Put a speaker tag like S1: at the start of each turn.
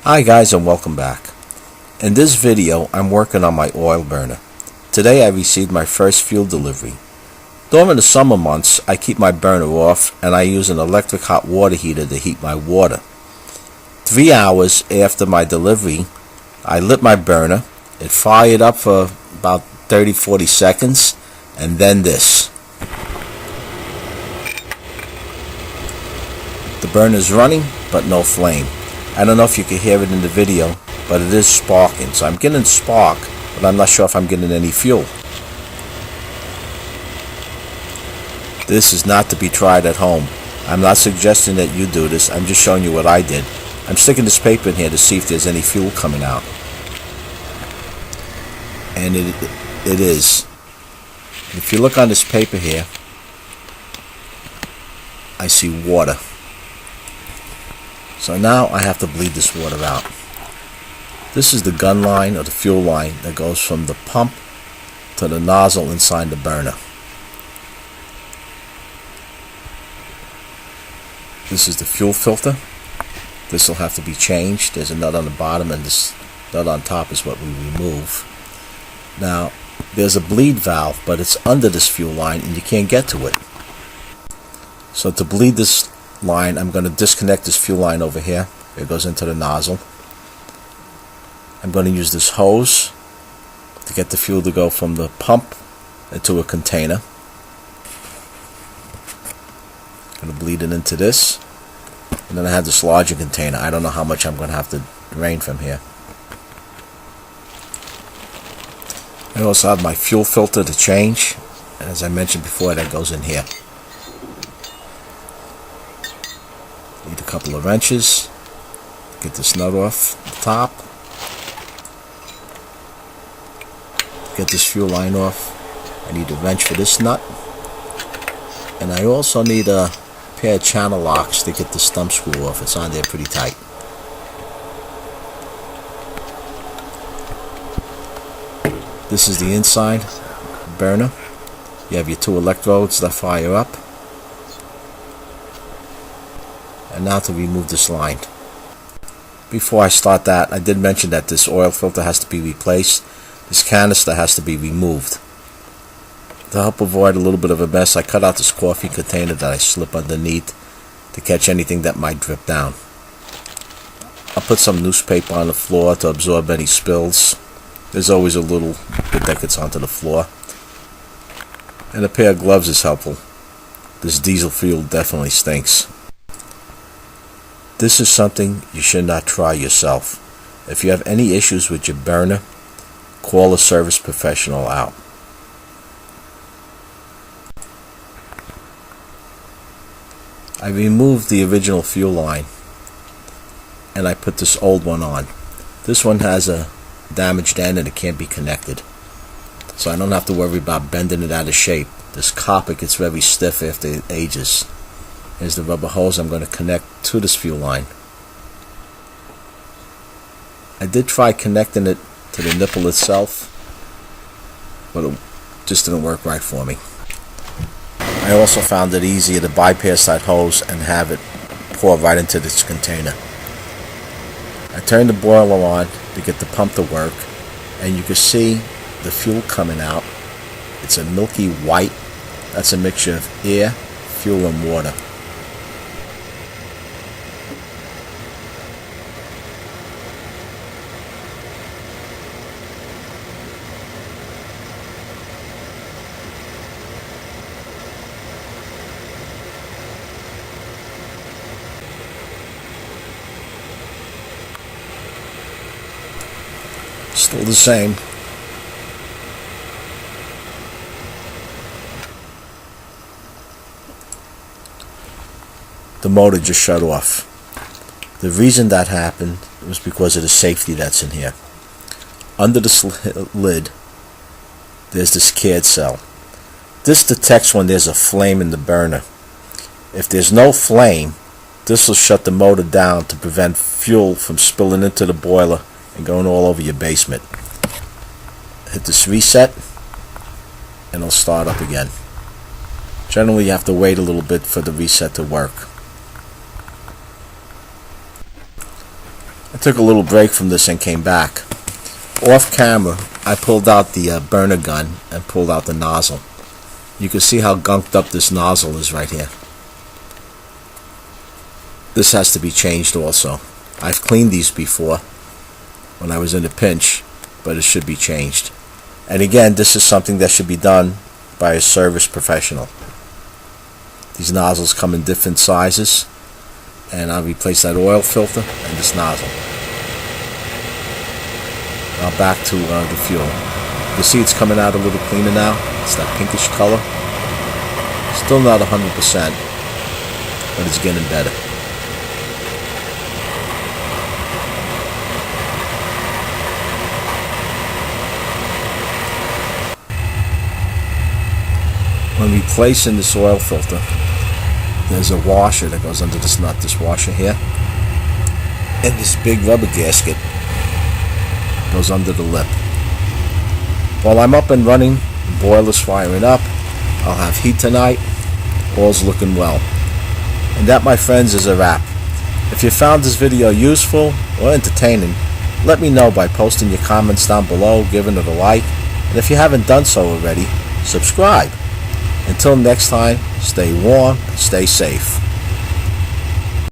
S1: Hi guys, and welcome back. In this video I'm working on my oil burner. Today I received my first fuel delivery. During the summer months I keep my burner off and I use an electric hot water heater to heat my water. 3 hours after my delivery I lit my burner. It fired up for about 30-40 seconds and then this. The burner is running but no flame. I don't know if you can hear it in the video, but it is sparking. So I'm getting spark, but I'm not sure if I'm getting any fuel. This is not to be tried at home. I'm not suggesting that you do this. I'm just showing you what I did. I'm sticking this paper in here to see if there's any fuel coming out. And it is. If you look on this paper here, I see water. So now I have to bleed this water out. This is the gun line or the fuel line that goes from the pump to the nozzle inside the burner. This is the fuel filter. This will have to be changed. There's a nut on the bottom and this nut on top is what we remove. Now there's a bleed valve, but it's under this fuel line and you can't get to it. So to bleed this line, I'm going to disconnect this fuel line over here. It goes into the nozzle. I'm going to use this hose to get the fuel to go from the pump into a container. I'm going to bleed it into this, and then I have this larger container. I don't know how much I'm going to have to drain from here. I also have my fuel filter to change, and as I mentioned before, that goes in here. Need a couple of wrenches. Get this nut off the top. Get this fuel line off. I need a wrench for this nut. And I also need a pair of channel locks to get the stump screw off. It's on there pretty tight. This is the inside burner. You have your 2 electrodes that fire up. And now to remove this line. Before I start that, I did mention that this oil filter has to be replaced. This canister has to be removed. To help avoid a little bit of a mess, I cut out this coffee container that I slip underneath to catch anything that might drip down. I'll put some newspaper on the floor to absorb any spills. There's always a little bit that gets onto the floor. And a pair of gloves is helpful. This diesel fuel definitely stinks. This is something you should not try yourself. If you have any issues with your burner, call a service professional out. I removed the original fuel line and I put this old one on. This one has a damaged end and it can't be connected. So I don't have to worry about bending it out of shape. This copper gets very stiff after it ages. Here's the rubber hose I'm going to connect to this fuel line. I did try connecting it to the nipple itself, but it just didn't work right for me. I also found it easier to bypass that hose and have it pour right into this container. I turned the boiler on to get the pump to work, and you can see the fuel coming out. It's a milky white. That's a mixture of air, fuel, and water. Still the same. The motor just shut off. The reason that happened was because of the safety that's in here. Under the lid, there's this CAD cell. This detects when there's a flame in the burner. If there's no flame, this will shut the motor down to prevent fuel from spilling into the boiler and going all over your basement. Hit this reset and it'll start up again. Generally you have to wait a little bit for the reset to work. I took a little break from this and came back. Off camera, I pulled out the burner gun and pulled out the nozzle. You can see how gunked up this nozzle is right here. This has to be changed also. I've cleaned these before when I was in a pinch, but it should be changed. And again, this is something that should be done by a service professional. These nozzles come in different sizes, and I'll replace that oil filter and this nozzle. Now back to the fuel. You see it's coming out a little cleaner now. It's that pinkish color. Still not 100%, but it's getting better. When replacing this oil filter, there's a washer that goes under this nut, this washer here, and this big rubber gasket goes under the lip. While I'm up and running, the boiler's firing up, I'll have heat tonight, all's looking well. And that, my friends, is a wrap. If you found this video useful or entertaining, let me know by posting your comments down below, giving it a like, and if you haven't done so already, subscribe. Until next time, stay warm and stay safe.